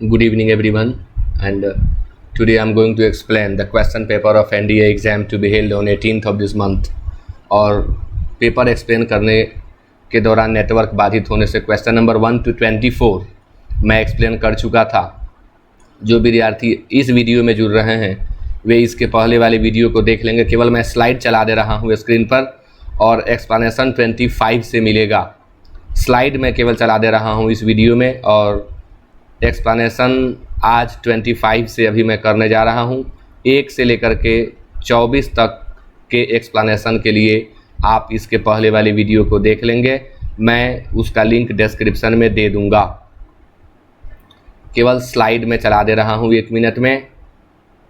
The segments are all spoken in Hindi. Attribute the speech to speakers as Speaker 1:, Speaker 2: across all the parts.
Speaker 1: Good evening everyone, and today I'm going to explain the question paper of NDA exam to be held on 18th of this month। और पेपर एक्सप्लेन करने के दौरान नेटवर्क बाधित होने से क्वेश्चन नंबर 1 to 24 मैं एक्सप्लेन कर चुका था। जो विद्यार्थी इस वीडियो में जुड़ रहे हैं वे इसके पहले वाले वीडियो को देख लेंगे। केवल मैं स्लाइड चला दे रहा हूँ स्क्रीन पर और एक्सप्लेनेशन 25 से मिलेगा। स्लाइड मैं केवल चला दे रहा हूँ इस वीडियो में और एक्सप्लेनेशन आज 25 से अभी मैं करने जा रहा हूँ। 1 से लेकर के 24 तक के एक्सप्लेनेशन के लिए आप इसके पहले वाले वीडियो को देख लेंगे। मैं उसका लिंक डिस्क्रिप्शन में दे दूँगा। केवल स्लाइड में चला दे रहा हूँ 1 मिनट में।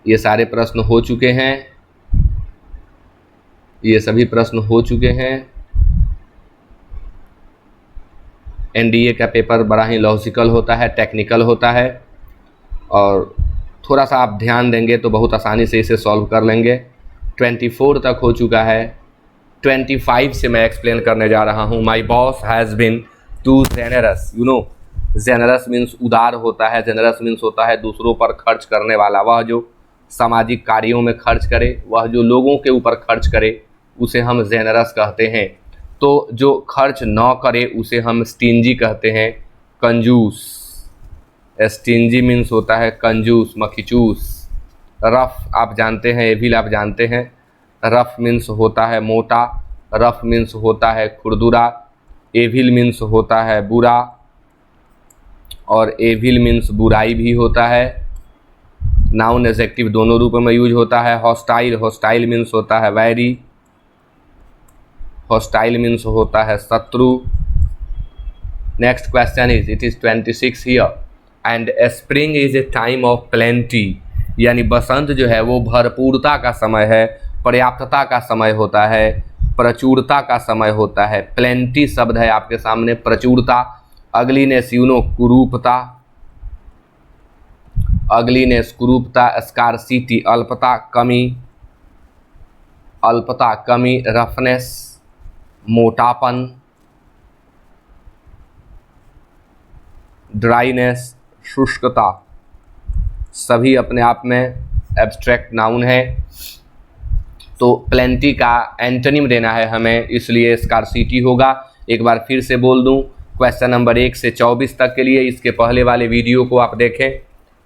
Speaker 1: ये सारे प्रश्न हो चुके हैं, ये सभी प्रश्न हो चुके हैं। एनडीए का पेपर बड़ा ही लॉजिकल होता है, टेक्निकल होता है और थोड़ा सा आप ध्यान देंगे तो बहुत आसानी से इसे सॉल्व कर लेंगे। 24 तक हो चुका है, 25 से मैं एक्सप्लेन करने जा रहा हूँ। My boss has been too generous. You know, generous means उदार होता है, जेनरस मीन्स होता है दूसरों पर खर्च करने वाला। वह जो सामाजिक कार्यों में खर्च करे, वह जो लोगों के ऊपर खर्च करे, उसे हम जेनरस कहते हैं। तो जो खर्च न करे उसे हम स्टिंजी कहते हैं, कंजूस। स्टिंजी मीन्स होता है कंजूस, मखिचूस। रफ आप जानते हैं, एविल आप जानते हैं। रफ मीन्स होता है मोटा, रफ मीन्स होता है खुरदुरा, एविल मीन्स होता है बुरा और एविल मीन्स बुराई भी होता है। नाउन एडजेक्टिव दोनों रूपों में यूज होता है। हॉस्टाइल, हॉस्टाइल मीन्स होता है वैरी, हॉस्टाइल मीन्स होता है शत्रु। Next question is, it is 26 here, and spring is a time of plenty. यानी बसंत जो है वो भरपूरता का समय है, पर्याप्तता का समय होता है, प्रचुरता का समय होता है। प्लेंटी शब्द है आपके सामने, प्रचुरता। अगलीनेस, यू नो, कुरूपता। अगलीनेस, कुरूपता। स्कार्सिटी, अल्पता, कमी, अल्पता, कमी। रफनेस, मोटापन। ड्राइनेस, शुष्कता। सभी अपने आप में एब्स्ट्रैक्ट नाउन है। तो प्लेंटी का एंटोनिम देना है हमें, इसलिए स्कार्सिटी होगा। एक बार फिर से बोल दूं, क्वेश्चन नंबर 1 से 24 तक के लिए इसके पहले वाले वीडियो को आप देखें।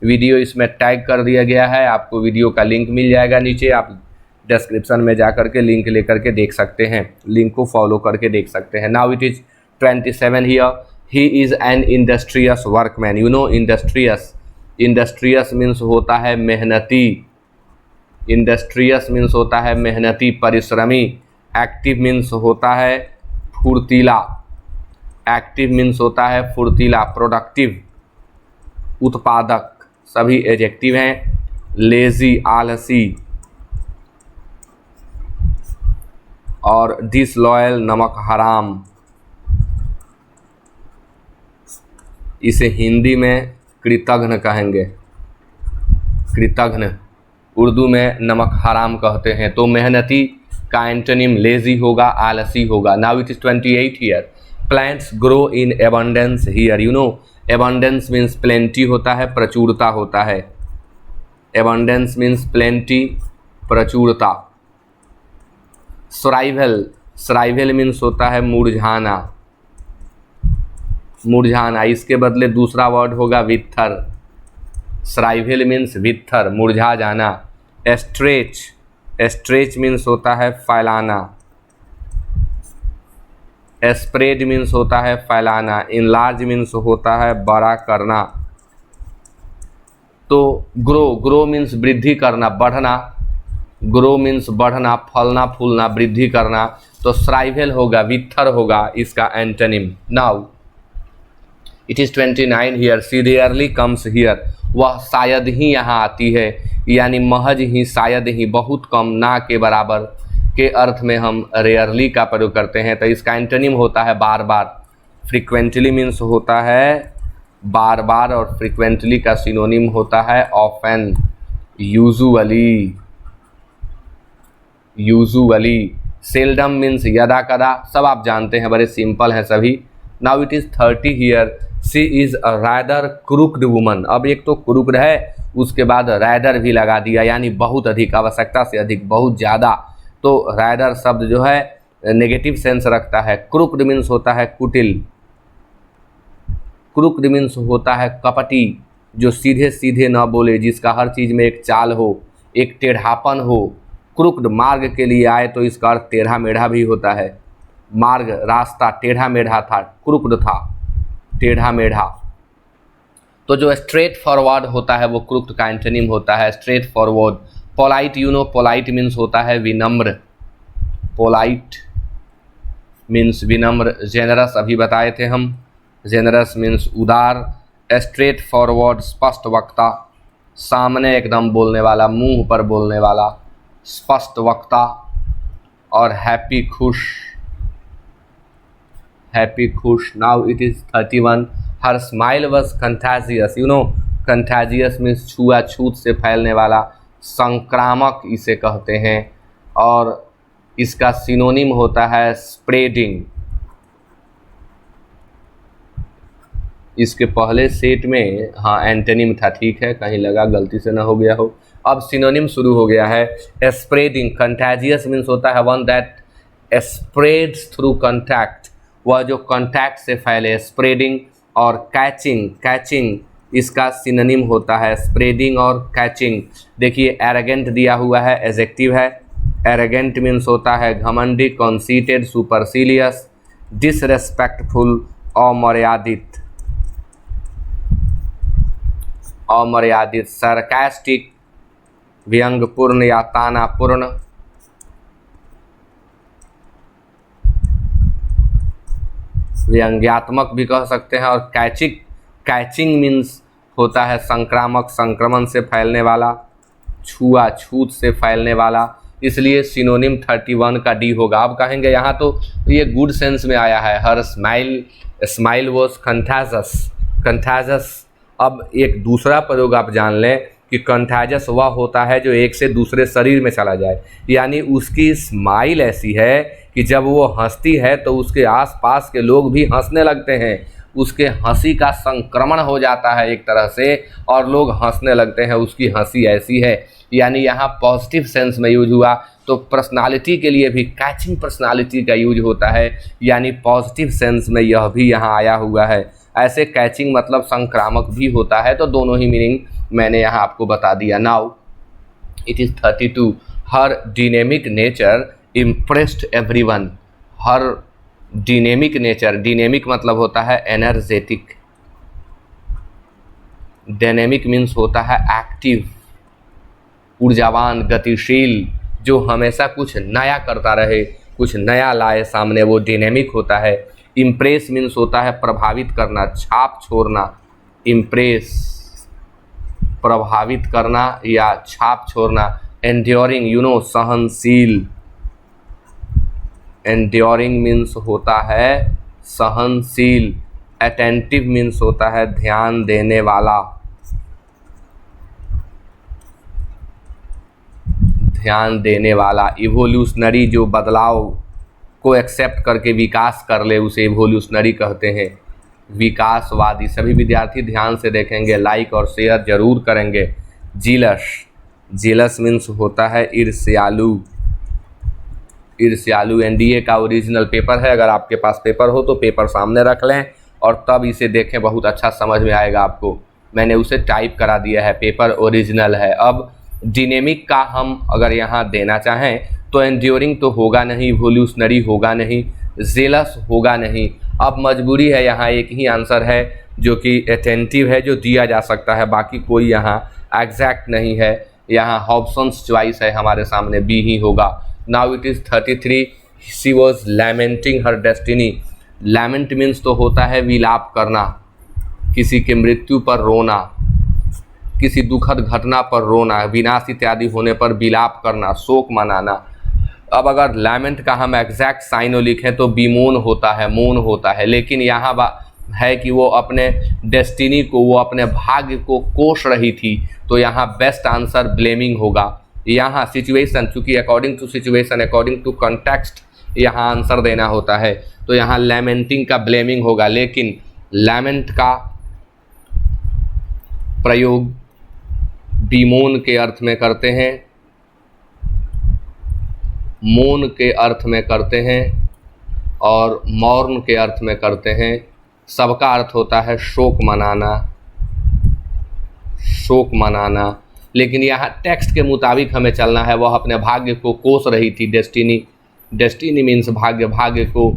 Speaker 1: वीडियो इसमें टैग कर दिया गया है, आपको वीडियो का लिंक मिल जाएगा नीचे। आप डिस्क्रिप्शन में जा करके लिंक लेकर के देख सकते हैं, लिंक को फॉलो करके देख सकते हैं। Now it is 27 here, he is an industrious workman. You know, industrious, industrious means होता है मेहनती। इंडस्ट्रियस मीन्स होता है मेहनती, परिश्रमी। एक्टिव मीन्स होता है फुर्तीला, एक्टिव मीन्स होता है फुर्तीला। प्रोडक्टिव, उत्पादक, सभी एडजेक्टिव हैं। लेजी, आलसी और डिसलॉयल, नमक हराम। इसे हिंदी में कृतघ्न कहेंगे, कृतघ्न। उर्दू में नमक हराम कहते हैं। तो मेहनती का एंटोनिम लेजी होगा, आलसी होगा। Now it is 28 here, plants grow in abundance here. You know, abundance means plenty होता है, प्रचुरता होता है। एबंडेंस मीन्स प्लेंटी, प्रचुरता। सराइवल, सराइवल मीन्स होता है मुरझाना, मुरझाना। इसके बदले दूसरा वर्ड होगा वित्थर। सराइवल मीन्स वित्थर, मुरझा जाना। स्ट्रेच, स्ट्रेच मीन्स होता है फैलाना। स्प्रेड मीन्स होता है फैलाना। इनलार्ज मीन्स होता है बड़ा करना। तो ग्रो, ग्रो मीन्स वृद्धि करना, बढ़ना। ग्रो मीन्स बढ़ना, फलना, फूलना, वृद्धि करना। तो सराइवल होगा, वित्थर होगा इसका antonym. Now it is 29 here, she rarely comes here. वह शायद ही यहाँ आती है, यानी महज ही, शायद ही, बहुत कम, ना के बराबर के अर्थ में हम रेयरली का प्रयोग करते हैं। तो इसका एंटोनिम होता है बार बार। फ्रीक्वेंटली मीन्स होता है बार बार और फ्रीक्वेंटली का सिनोनिम होता है often, usually, usually. Seldom means यदा कदा। सब आप जानते हैं, बड़े सिंपल हैं सभी। Now it is 30 here, she is a rather crooked woman. अब एक तो क्रूक्ड है, उसके बाद रैदर भी लगा दिया, यानी बहुत अधिक, आवश्यकता से अधिक, बहुत ज़्यादा। तो रैदर शब्द जो है नेगेटिव सेंस रखता है। क्रूक्ड मीन्स होता है कुटिल, क्रूक्ड मीन्स होता है कपटी, जो सीधे सीधे न बोले, जिसका हर चीज़ में एक चाल हो, एक टेढ़ापन हो। क्रूक्ड मार्ग के लिए आए तो इसका अर्थ टेढ़ा मेढ़ा भी होता है। मार्ग, रास्ता टेढ़ा मेढ़ा था, क्रूक्ड था, टेढ़ा मेढ़ा। तो जो स्ट्रेट फॉरवर्ड होता है वो क्रूक्ड का एंटोनिम होता है, straight forward. Polite, you know, polite means होता है विनम्र, पोलाइट मीन्स विनम्र। जेनरस अभी बताए थे हम, जेनरस मीन्स उदार। स्ट्रेट फॉरवर्ड स्पष्ट वक्ता, सामने एकदम बोलने वाला, मुंह पर बोलने वाला, स्पष्ट वक्ता। और हैप्पी, खुश, हैप्पी खुश। Now it is 31। हर smile was contagious, you know, contagious means छुआछूत से फैलने वाला, संक्रामक इसे कहते हैं। और इसका सिनोनिम होता है स्प्रेडिंग। इसके पहले सेट में हाँ एंटोनिम था, ठीक है, कहीं लगा गलती से ना हो गया हो। अब सिनोनिम शुरू हो गया है। स्प्रेडिंग, कंटाजियस मीन्स होता है one that spreads through contact, वह जो कॉन्टैक्ट से फैले, स्प्रेडिंग। और कैचिंग, कैचिंग इसका सिनोनिम होता है स्प्रेडिंग और कैचिंग। देखिए एरोगेंट दिया हुआ है, एडजेक्टिव है। एरोगेंट मीन्स होता है घमंडी, कॉन्सीटेड, सुपरसिलियस, डिसरेस्पेक्टफुल, अमर्यादित, अमर्यादित। सरकास्टिक, व्यंग्यपूर्ण या तानापूर्ण। व्यंग्यात्मक भी कह सकते हैं। और कैचिंग, कैचिंग मीन्स होता है संक्रामक, संक्रमण से फैलने वाला, छुआछूत से फैलने वाला। इसलिए सिनोनिम 31 का डी होगा। अब कहेंगे यहाँ तो ये गुड सेंस में आया है, हर स्माइल, स्माइल वॉज कंटाजस, कंटाजस। अब एक दूसरा प्रयोग आप जान लें कि कंटाजस वह होता है जो एक से दूसरे शरीर में चला जाए, यानी उसकी स्माइल ऐसी है कि जब वो हंसती है तो उसके आसपास के लोग भी हंसने लगते हैं, उसके हंसी का संक्रमण हो जाता है एक तरह से और लोग हंसने लगते हैं, उसकी हंसी ऐसी है। यानी यहाँ पॉजिटिव सेंस में यूज हुआ। तो पर्सनालिटी के लिए भी कैचिंग पर्सनालिटी का यूज होता है, यानी पॉजिटिव सेंस में यह भी यहाँ आया हुआ है। ऐसे कैचिंग मतलब संक्रामक भी होता है। तो दोनों ही मीनिंग मैंने यहाँ आपको बता दिया। Now it is 32। Her dynamic nature impressed everyone. Her dynamic nature, dynamic मतलब होता है एनर्जेटिक, डायनेमिक मीन्स होता है एक्टिव, ऊर्जावान, गतिशील, जो हमेशा कुछ नया करता रहे, कुछ नया लाए सामने, वो डायनेमिक होता है। इम्प्रेस मीन्स होता है प्रभावित करना, छाप छोड़ना। इम्प्रेस, प्रभावित करना या छाप छोड़ना। एंड्योरिंग, यू नो, सहनशील। एंड्योरिंग मीन्स होता है सहनशील। अटेंटिव मीन्स होता है ध्यान देने वाला, ध्यान देने वाला। इवोल्यूशनरी, जो बदलाव को एक्सेप्ट करके विकास कर ले उसे इवोल्यूशनरी कहते हैं, विकासवादी। सभी विद्यार्थी ध्यान से देखेंगे, लाइक और शेयर जरूर करेंगे। जीलस, जीलस मीन्स होता है ईर्ष्यालु, ईर्ष्यालु। एनडीए का ओरिजिनल पेपर है, अगर आपके पास पेपर हो तो पेपर सामने रख लें और तब इसे देखें, बहुत अच्छा समझ में आएगा आपको। मैंने उसे टाइप करा दिया है, पेपर ओरिजिनल है। अब डायनेमिक का हम अगर यहाँ देना चाहें तो एंड्योरिंग तो होगा नहीं, इवोल्यूशनरी होगा नहीं, जेलस होगा नहीं। अब मजबूरी है, यहाँ एक ही आंसर है जो कि अटेंटिव है जो दिया जा सकता है, बाकी कोई यहाँ एग्जैक्ट नहीं है। यहाँ हॉब्सन्स चॉइस है हमारे सामने, बी ही होगा। Now it is 33। She was lamenting her destiny. Lament means तो होता है विलाप करना, किसी के मृत्यु पर रोना, किसी दुखद घटना पर रोना, विनाश इत्यादि होने पर विलाप करना, शोक मनाना। अब अगर लैमेंट का हम एग्जैक्ट साइनो लिखें तो बीमोन होता है, मोन होता है, लेकिन यहाँ है कि वो अपने डेस्टिनी को, वो अपने भाग्य को कोस रही थी, तो यहाँ बेस्ट आंसर ब्लेमिंग होगा। यहाँ सिचुएशन, चूँकि according to situation, according to context यहाँ आंसर देना होता है, तो यहाँ लैमेंटिंग का ब्लेमिंग होगा। लेकिन लैमेंट का प्रयोग बीमोन के अर्थ में करते हैं, मोन के अर्थ में करते हैं और मौर्न के अर्थ में करते हैं। सबका अर्थ होता है शोक मनाना, शोक मनाना। लेकिन यहाँ टेक्स्ट के मुताबिक हमें चलना है। वह अपने भाग्य को कोस रही थी, डेस्टिनी मीन्स भाग्य, भाग्य को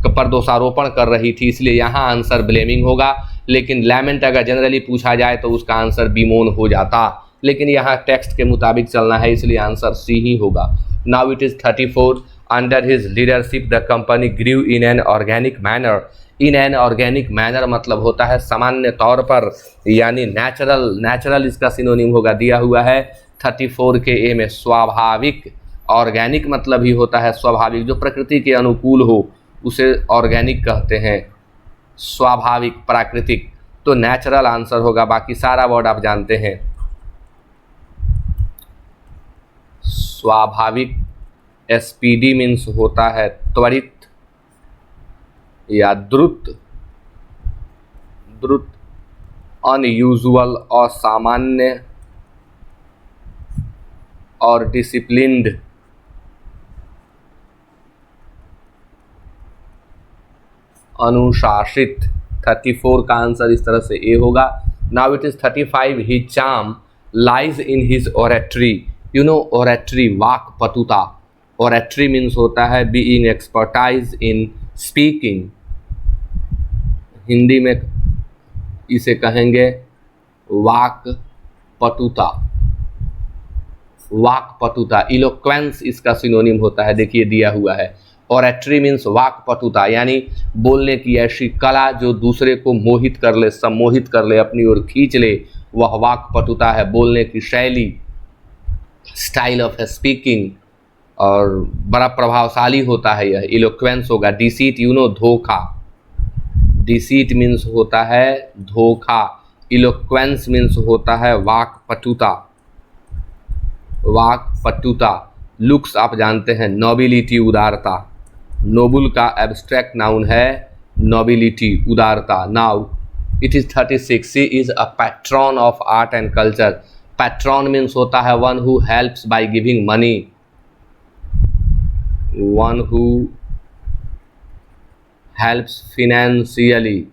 Speaker 1: पर दोषारोपण कर रही थी, इसलिए यहाँ आंसर ब्लेमिंग होगा। लेकिन लैमेंट अगर जनरली पूछा जाए तो उसका आंसर बीमोन हो जाता, लेकिन यहाँ टेक्स्ट के मुताबिक चलना है, इसलिए आंसर सी ही होगा। Now it is 34। Under his leadership the company grew in an organic manner. In an organic manner मतलब होता है सामान्य तौर पर, यानी नेचुरल। नेचुरल इसका सिनोनिम होगा, दिया हुआ है 34 के ए में, स्वाभाविक। ऑर्गेनिक मतलब ही होता है स्वाभाविक, जो प्रकृति के अनुकूल हो उसे ऑर्गेनिक कहते हैं, स्वाभाविक, प्राकृतिक। तो नेचुरल आंसर होगा, बाकी सारा वर्ड आप जानते हैं। स्वाभाविक, स्पीडी मीन्स होता है त्वरित या द्रुत, द्रुत। अनयूजुअल असामान्य, और डिसिप्लिन्ड अनुशासित। 34 का आंसर इस तरह से ए होगा। Now it is 35। His charm lies in his oratory. You know oratory, वाक पटुता। ओरेट्री मीन्स होता है being expertise in speaking. Hindi में इसे कहेंगे वाक पटुता, वाक पटुता। इलोक्वेंस इसका सिनोनिम होता है, देखिए दिया हुआ है। ओरेट्री मीन्स वाक पटुता, यानी बोलने की ऐसी कला जो दूसरे को मोहित कर ले, सम्मोहित कर ले, अपनी ओर खींच ले, वह वाक पटुता है। बोलने की शैली, स्टाइल ऑफ स्पीकिंग, और बड़ा प्रभावशाली होता है यह, इलोक्वेंस होगा। डिसीट, यू नो धोखा। डिसीट मीन्स होता है धोखा। इलोक्वेंस मीन्स होता है वाक पटुता, वाक पटुता। लुक्स आप जानते हैं, नोबिलिटी, उदारता। नोबुल का एब्स्ट्रैक्ट नाउन है नोबिलिटी, उदारता। Now it is 36। She is a patron of art and culture. Patron means होता है one who helps by giving money, one who helps financially,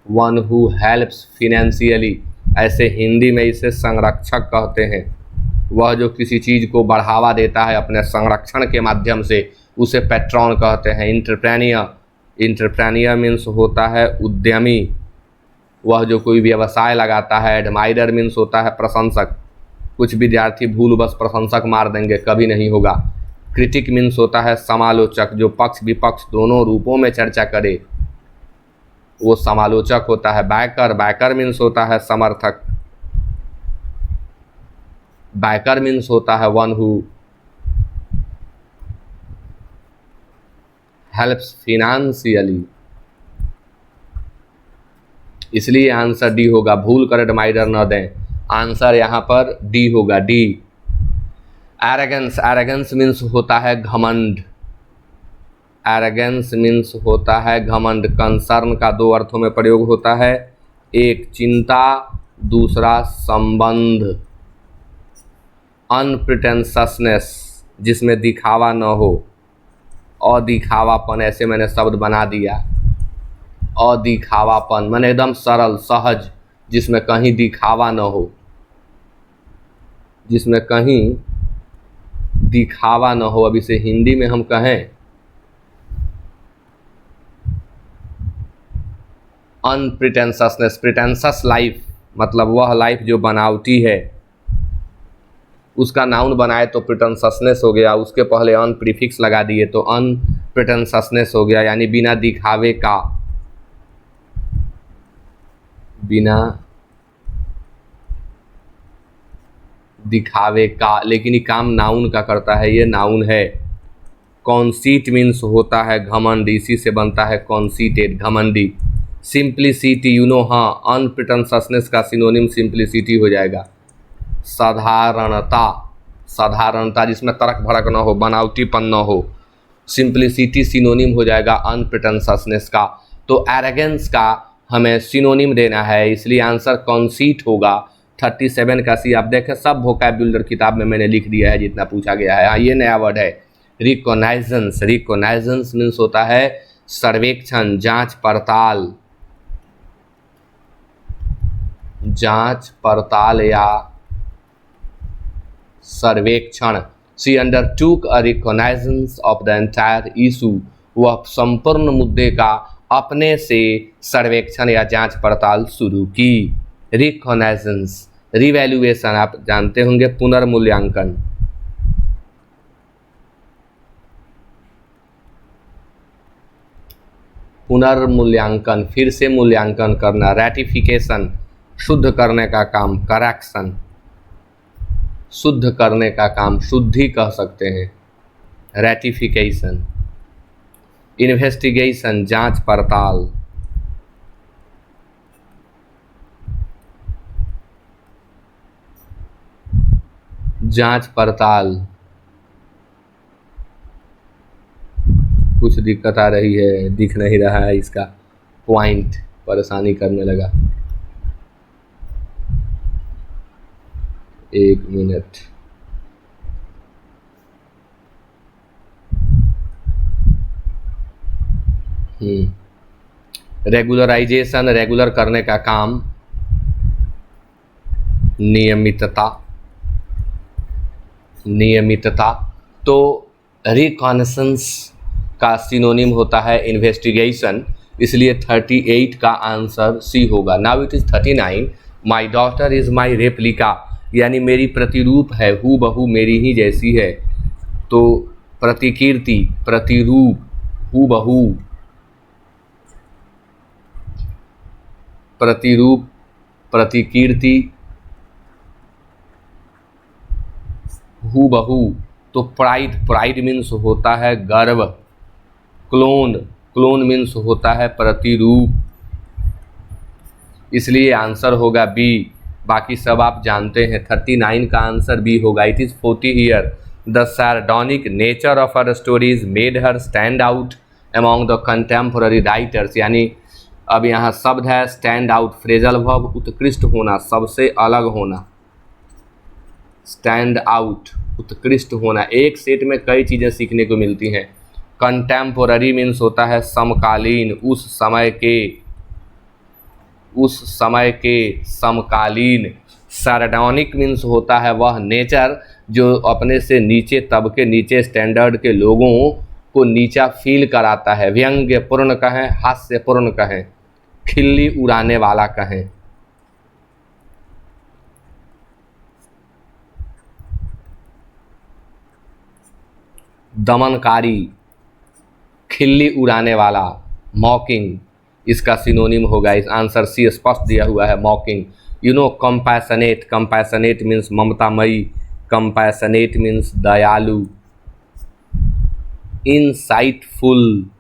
Speaker 1: one who helps financially. ऐसे हिंदी में इसे संरक्षक कहते हैं। वह जो किसी चीज़ को बढ़ावा देता है अपने संरक्षण के माध्यम से, उसे पैट्रॉन कहते हैं। इंटरप्रेनियर, इंटरप्रेनियर मीन्स होता है उद्यमी, वह जो कोई व्यवसाय लगाता है। एडमायरर मीन्स होता है प्रशंसक। कुछ विद्यार्थी भूल बस प्रशंसक मार देंगे, कभी नहीं होगा। क्रिटिक मीन्स होता है समालोचक, जो पक्ष विपक्ष दोनों रूपों में चर्चा करे, वो समालोचक होता है। बैकर, बैकर मीन्स होता है समर्थक। बैकर मीन्स होता है वन हु हेल्प्स फिनेंशियली। इसलिए आंसर डी होगा, भूल कर एडमायरर न दें। आंसर यहाँ पर डी होगा, डी। एरोगेंस, एरोगेंस मीन्स होता है घमंड। एरोगेंस मीन्स होता है घमंड। कंसर्न का दो अर्थों में प्रयोग होता है, एक चिंता, दूसरा संबंध। अनप्रिटेंसनेस, जिसमें दिखावा न हो, अदिखावापन, ऐसे मैंने शब्द बना दिया। अदिखावापन माने एकदम सरल सहज, जिसमें कहीं दिखावा न हो, जिसमें कहीं दिखावा न हो। अब इसे हिंदी में हम कहें अनप्रिटेंसनेस। प्रिटेंसस लाइफ मतलब वह लाइफ जो बनावटी है, उसका नाउन बनाए तो प्रिटेंसनेस हो गया, उसके पहले अन प्रीफिक्स लगा दिए तो अनप्रिटेंसनेस हो गया, यानी बिना दिखावे का, बिना दिखावे का। लेकिन ये काम नाउन का करता है, ये नाउन है। कॉन्सीट मीन्स होता है घमंड, इसी से बनता है कॉन्सीटेड, घमंडी। सिंप्लिसिटी, यू नो, हाँ, अनप्रिटेंसनेस का सिनोनिम सिंप्लिसिटी हो जाएगा। साधारणता, साधारणता जिसमें तर्क भड़क न हो, बनावटीपन न हो, सिंप्लिसिटी सिनोनिम हो जाएगा अनप्रिटेंसनेस का। तो एरोगेंस का हमें सिनोनिम देना है, इसलिए आंसर कॉन्सीट होगा। 37 का सी। आप देखें सब वोकैब्युलरी किताब में मैंने लिख दिया है जितना पूछा गया है। हाँ, ये नया वर्ड है रिकॉग्नाइजेंस। रिकॉग्नाइजेंस मीन्स होता है सर्वेक्षण, जांच पड़ताल, जांच पड़ताल या सर्वेक्षण। She undertook a reconnaissance of the entire issue. वह संपूर्ण मुद्दे का अपने से सर्वेक्षण या जांच पड़ताल शुरू की। रिकॉग्नाइजेंस, रिवैल्यूएशन आप जानते होंगे, पुनर्मूल्यांकन। पुनर्मूल्यांकन, फिर से मूल्यांकन करना। रैटिफिकेशन, शुद्ध करने का काम। करेक्शन, शुद्ध करने का काम, शुद्धि कह सकते हैं। रैटिफिकेशन। इन्वेस्टिगेशन, जांच पड़ताल। जांच पड़ताल। कुछ दिक्कत आ रही है, दिख नहीं रहा है इसका पॉइंट, परेशानी करने लगा। एक मिनट। रेगुलराइजेशन, रेगुलर करने का काम। नियमितता, नियमितता। तो रिकॉग्निशंस का सिनोनिम होता है इन्वेस्टिगेशन, इसलिए 38 का आंसर सी होगा। Now it is 39। My daughter is my replica, यानी मेरी प्रतिरूप है, हू बहू मेरी ही जैसी है। तो प्रतिकीर्ति, प्रतिरूप, हू बहू, प्रतिरूप, प्रतिकीर्ति, हू बहू। तो प्राइड, प्राइड मीन्स होता है गर्व। क्लोन, क्लोन मीन्स होता है प्रतिरूप, इसलिए आंसर होगा बी। बाकी सब आप जानते हैं। 39 का आंसर बी होगा। It is 40 year. The sardonic nature of her stories made her stand out among the contemporary writers, यानी अब यहाँ शब्द है स्टैंड आउट, फ्रेजल वर्ब, उत्कृष्ट होना, सबसे अलग होना। स्टैंड आउट, उत्कृष्ट होना। एक सेट में कई चीज़ें सीखने को मिलती हैं। कंटेम्पोररी मीन्स होता है समकालीन, उस समय के, उस समय के, समकालीन। सार्डोनिक मीन्स होता है वह नेचर जो अपने से नीचे तबके, नीचे स्टैंडर्ड के लोगों को नीचा फील कराता है। व्यंग्यपूर्ण कहें, हास्यपूर्ण कहें, खिल्ली उड़ाने वाला कहें। दमनकारी, खिल्ली उड़ाने वाला, मॉकिंग, इसका सिनोनिम होगा। इस आंसर सी स्पष्ट दिया हुआ है, mocking. You know compassionate, compassionate means ममतामयी, कंपैशनेट मीन्स दयालु। इनसाइटफुल,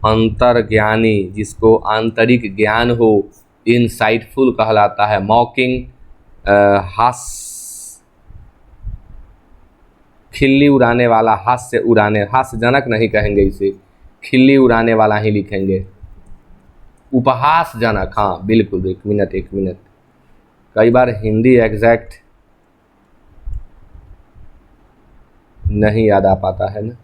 Speaker 1: अंतर्ज्ञानी, जिसको आंतरिक ज्ञान हो, इनसाइटफुल कहलाता है। मॉकिंग, हास्य, खिल्ली उड़ाने वाला, हास्य उड़ाने, हास्यजनक नहीं कहेंगे इसे, खिल्ली उड़ाने वाला ही लिखेंगे। उपहासजनक, हाँ बिल्कुल। एक मिनट, एक मिनट, कई बार हिंदी एग्जैक्ट नहीं याद आ पाता है ना।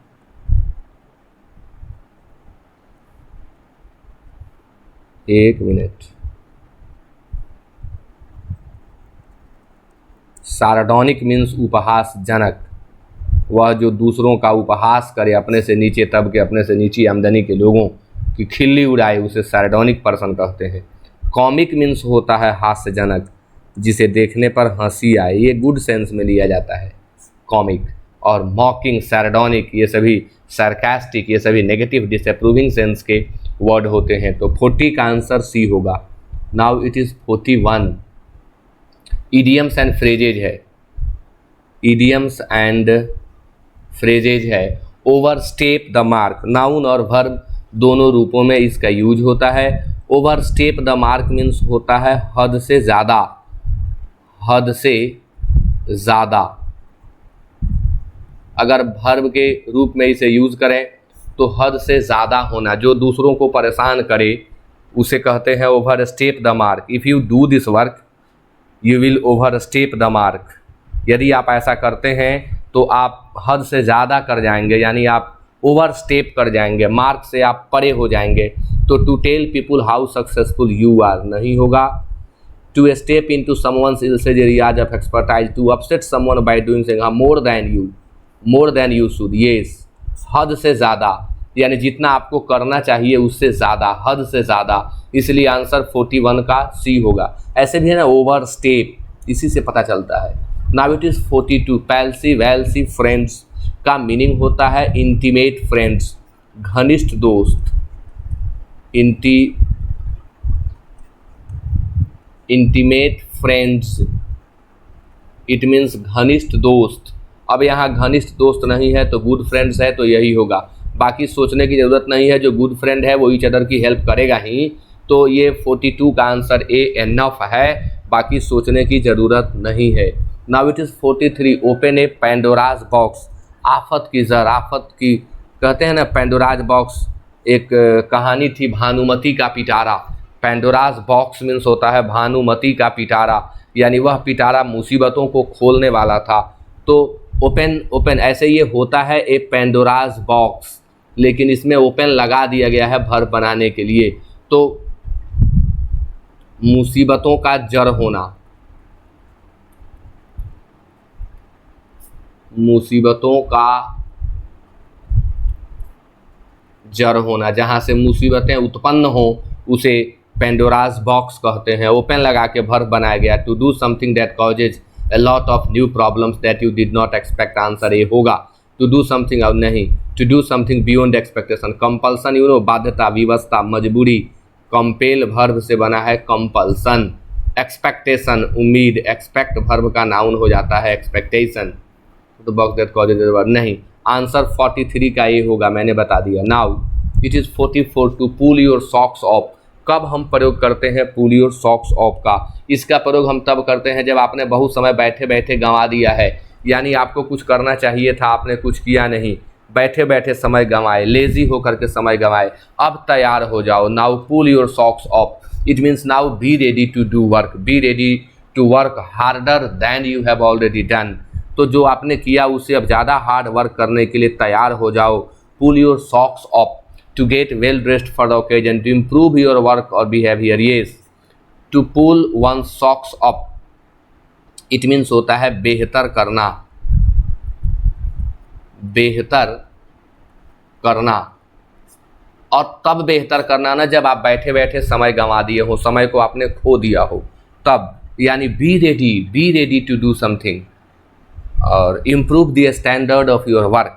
Speaker 1: एक मिनट। सार्डोनिक मीन्स उपहासजनक, वह जो दूसरों का उपहास करे, अपने से नीचे तबके, अपने से नीची आमदनी के लोगों की खिल्ली उड़ाए, उसे सार्डोनिक पर्सन कहते हैं। कॉमिक मीन्स होता है हास्यजनक, जिसे देखने पर हंसी आए, ये गुड सेंस में लिया जाता है कॉमिक। और मॉकिंग, सार्डोनिक, ये सभी सार्कास्टिक, ये सभी नेगेटिव डिसअप्रूविंग सेंस के वर्ड होते हैं। तो 40 का आंसर सी होगा। Now it is 41। Idioms and phrases है, इडियम्स एंड फ्रेजेज है। ओवरस्टेप द मार्क, नाउन और वर्ब दोनों रूपों में इसका यूज होता है। ओवरस्टेप द मार्क मीन्स होता है हद से ज़्यादा, हद से ज़्यादा। अगर वर्ब के रूप में इसे यूज करें तो हद से ज़्यादा होना, जो दूसरों को परेशान करे उसे कहते हैं over step the mark. If you do this work you will over step the mark. यदि आप ऐसा करते हैं तो आप हद से ज़्यादा कर जाएंगे, यानी आप ओवर स्टेप कर जाएंगे, मार्क से आप परे हो जाएंगे। तो to tell people how successful you are नहीं होगा। To step into someone's areas of expertise, to upset someone by doing more than you should. Yes, हद से ज़्यादा, यानी जितना आपको करना चाहिए उससे ज़्यादा, हद से ज़्यादा। इसलिए आंसर 41 का सी होगा। ऐसे भी है ना ओवर स्टेप, इसी से पता चलता है। Now it is 42। Pally wally friends का मीनिंग होता है इंटीमेट फ्रेंड्स, घनिष्ठ दोस्त। इंटीमेट फ्रेंड्स इट मीन्स घनिष्ठ दोस्त। अब यहाँ घनिष्ठ दोस्त नहीं है तो गुड फ्रेंड्स है, तो यही होगा। बाकी सोचने की ज़रूरत नहीं है, जो गुड फ्रेंड है वो ईच अदर की हेल्प करेगा ही। तो ये 42 का आंसर ए एनफ है, बाकी सोचने की ज़रूरत नहीं है। Now it is 43। Open A Pandora's box, आफत की जर, आफत की कहते हैं ना। पेंडोराज बॉक्स एक कहानी थी, भानुमति का पिटारा। पेंडोराज बॉक्स मीन्स होता है भानुमति का पिटारा, यानी वह पिटारा मुसीबतों को खोलने वाला था। तो ओपन ऐसे ये होता है ए पेंडोराज बॉक्स, लेकिन इसमें ओपन लगा दिया गया है भर बनाने के लिए। तो मुसीबतों का जड़ होना, मुसीबतों का जड़ होना, जहाँ से मुसीबतें उत्पन्न हो उसे पेंडोराज बॉक्स कहते हैं। ओपन लगा के भर बनाया गया। To do something that causes a lot of new problems that you did not expect, answer A होगा। टू डू समथिंग, अब नहीं, to do something beyond expectation. Compulsion you know, बाध्यता, विवशता, मजबूरी। कंपेल वर्ब से बना है कंपल्सन। एक्सपेक्टेशन उम्मीद, एक्सपेक्ट वर्ब का नाउन हो जाता है एक्सपेक्टेशन। तो बॉक्स दैट कॉजेज नहीं, आंसर 43 का ये होगा, मैंने बता दिया। Now it is 44। To pull your socks off, कब हम प्रयोग करते हैं पुल योर सॉक्स ऑफ का? इसका प्रयोग हम तब करते हैं जब आपने बहुत समय बैठे बैठे गंवा दिया है, यानी आपको कुछ करना चाहिए था, आपने कुछ किया नहीं, बैठे बैठे समय गंवाए, लेजी होकर के समय गंवाए। अब तैयार हो जाओ। Now pull your socks off, it means now be ready to do work, be ready to work harder than you have already done. तो जो आपने किया उससे अब ज़्यादा हार्ड वर्क करने के लिए तैयार हो जाओ। Pull your socks off, to get well dressed for the occasion, to improve your work or behavior. Yes, to pull one's socks up, it means होता है बेहतर करना, बेहतर करना। और तब बेहतर करना ना जब आप बैठे बैठे समय गंवा दिए हो, समय को आपने खो दिया हो, तब। यानी be ready to do something और improve the standard of your work,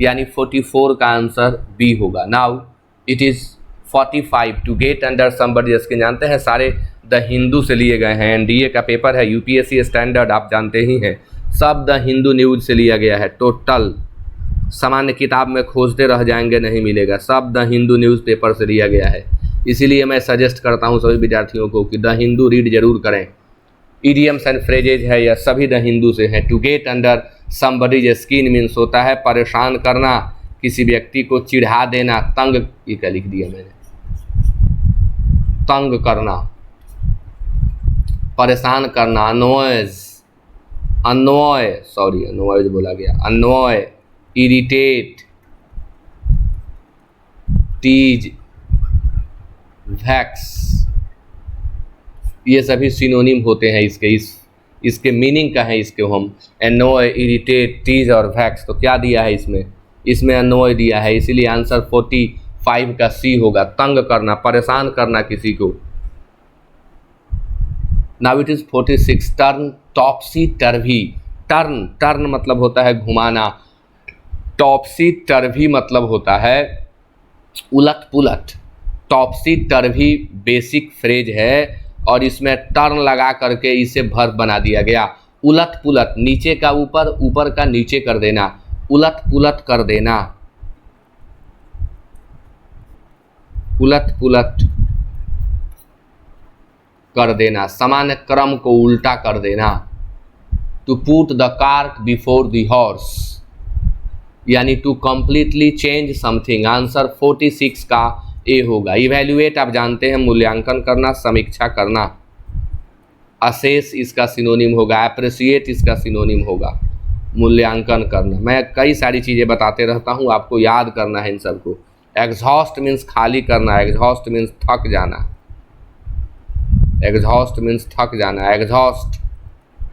Speaker 1: यानी 44 का आंसर बी होगा। Now it is 45। To get under somebody skin, जानते हैं सारे द हिंदू से लिए गए हैं। एनडीए का पेपर है, यूपीएससी स्टैंडर्ड आप जानते ही हैं, सब द हिंदू न्यूज़ से लिया गया है। टोटल सामान्य किताब में खोजते रह जाएंगे, नहीं मिलेगा, सब द हिंदू न्यूज़ पेपर से लिया गया है। इसीलिए मैं सजेस्ट करता हूँ सभी विद्यार्थियों को कि द हिंदू रीड जरूर करें। इडियम्स एंड फ्रेजेज है, यह सभी द हिंदू से हैं। To get under somebody's skin means होता है परेशान करना, किसी व्यक्ति को चिढ़ा देना, तंग, ये क्या लिख दिया मैंने, तंग करना, परेशान करना। अनॉयज बोला गया, अनॉय, इरिटेट, टीज, वैक्स, ये सभी सिनोनिम होते हैं इसके मीनिंग का है। इसके हम एनॉय, इरिटेट, टीज और वैक्स, तो क्या दिया है इसमें एनॉय दिया है, इसीलिए आंसर 45 का सी होगा। तंग करना, परेशान करना किसी को। Now it is 46। Turn टॉपसी टर्वी, turn मतलब होता है घुमाना, टॉपसी टर्वी मतलब होता है उलट पुलट। टॉपसी टर्वी बेसिक फ्रेज है और इसमें टर्न लगा करके इसे वर्ब बना दिया गया। उलट पुलट, नीचे का ऊपर, ऊपर का नीचे कर देना, उलट पुलट कर देना, उलट पुलट कर देना, सामान्य क्रम को उल्टा कर देना। To put the cart before the horse, यानी to completely change something. Answer 46 का ए होगा। इवैल्यूएट आप जानते हैं मूल्यांकन करना, समीक्षा करना। असेस इसका सिनोनिम होगा, अप्रिशिएट इसका सिनोनिम होगा, मूल्यांकन करना। मैं कई सारी चीज़ें बताते रहता हूँ, आपको याद करना है इन सबको। एग्जॉस्ट मीन्स खाली करना, एग्जॉस्ट मीन्स थक जाना, एग्जॉस्ट मीन्स थक जाना, एग्जॉस्ट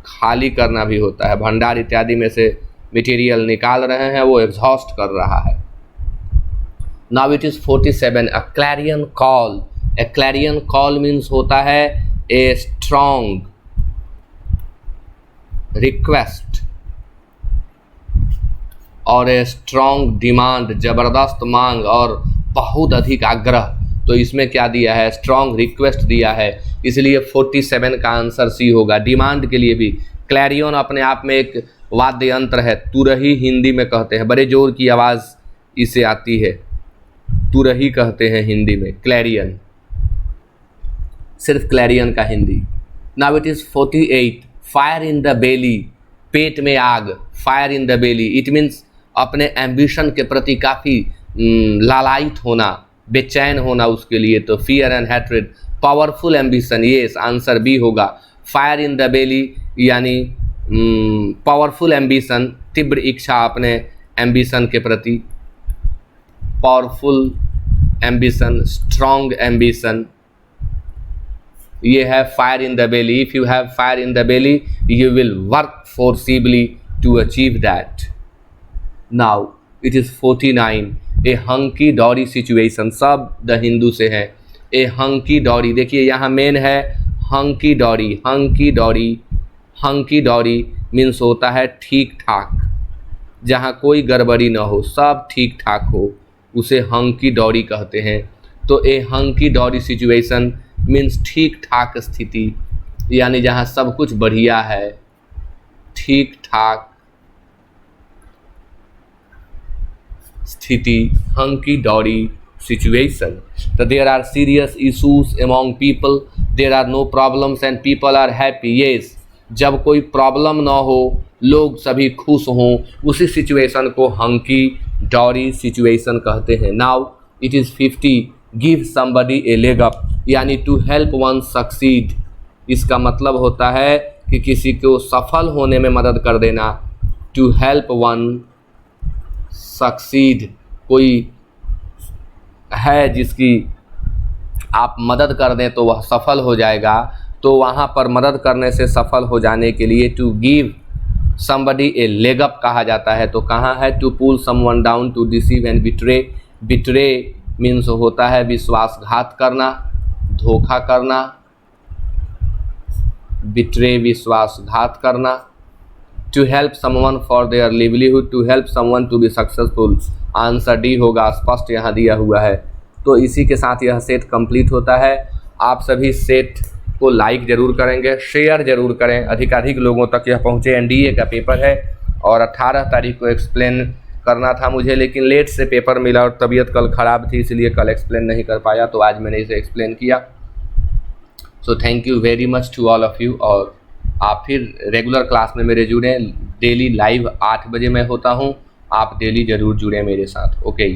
Speaker 1: खाली करना भी होता है। भंडार इत्यादि में से मटेरियल निकाल रहे हैं, वो एग्जॉस्ट कर रहा है। Now it is 47, a Clarion call. A Clarion call means होता है ए स्ट्रॉन्ग रिक्वेस्ट और ए स्ट्रॉन्ग डिमांड, जबरदस्त मांग और बहुत अधिक आग्रह। तो इसमें क्या दिया है, स्ट्रॉन्ग रिक्वेस्ट दिया है, इसलिए 47 का आंसर सी होगा। डिमांड के लिए भी क्लैरियन अपने आप में एक वाद्य यंत्र है, तुरही हिंदी में कहते हैं, बड़े जोर की आवाज़ इसे आती है, तुरही कहते हैं हिंदी में, क्लैरियन, सिर्फ क्लैरियन का Hindi. Now it is 48, fire in the belly, पेट में आग, fire in the belly, it means अपने एम्बिशन के प्रति काफ़ी लालायित होना, बेचैन होना उसके लिए। तो fear and hatred, powerful ambition, yes answer B होगा। फायर इन द बेली यानी पावरफुल एम्बिशन, तीव्र इच्छा अपने एम्बिशन के प्रति, पावरफुल एम्बिशन, स्ट्रॉन्ग एम्बिशन, ये है fire in the belly. If you have fire in the belly you will work forcibly to achieve that. Now it is 49, a hunky dory situation, सब द हिंदू से है। ए हंकी डॉरी, देखिए यहाँ मेन है hunky dory, hunky dory, hunky dory means होता है ठीक ठाक, जहाँ कोई गड़बड़ी ना हो, सब ठीक ठाक हो, उसे हंकी डॉरी कहते हैं। तो ए हंकी डॉरी सिचुएशन मीन्स ठीक ठाक स्थिति, यानी जहाँ सब कुछ बढ़िया है, ठीक ठाक स्थिति, हंकी डॉरी सिचुएशन। तो there are serious issues among people, there are no problems and people are happy. Yes, जब कोई प्रॉब्लम ना हो, लोग सभी खुश हों, उसी सिचुएशन को हंकी डॉरी सिचुएशन कहते हैं। Now it is 50, give somebody a leg up, यानी टू हेल्प वन सक्सीड। इसका मतलब होता है कि किसी को सफल होने में मदद कर देना, टू हेल्प वन सक्सीड। कोई है जिसकी आप मदद कर दें तो वह सफल हो जाएगा, तो वहाँ पर मदद करने से सफल हो जाने के लिए to give somebody a leg up कहा जाता है। तो कहाँ है, to pull someone down, to deceive and betray. Betray means होता है विश्वासघात करना, धोखा करना, बिट्रे विश्वासघात करना। To help someone for their livelihood, to help someone to be successful, answer D होगा, स्पष्ट यहाँ दिया हुआ है। तो इसी के साथ यह सेट कंप्लीट होता है। आप सभी सेट को लाइक ज़रूर करेंगे, शेयर ज़रूर करें, अधिकाधिक लोगों तक यह पहुँचे। एनडीए का पेपर है और 18 तारीख को एक्सप्लेन करना था मुझे, लेकिन लेट से पेपर मिला और तबीयत कल ख़राब थी, इसलिए कल एक्सप्लेन नहीं कर पाया, तो आज मैंने इसे एक्सप्लेन किया। So thank you very much to all of you. और आप फिर रेगुलर क्लास में मेरे जुड़ें, डेली लाइव 8 बजे मैं होता हूँ, आप डेली ज़रूर जुड़ें मेरे साथ। ओके।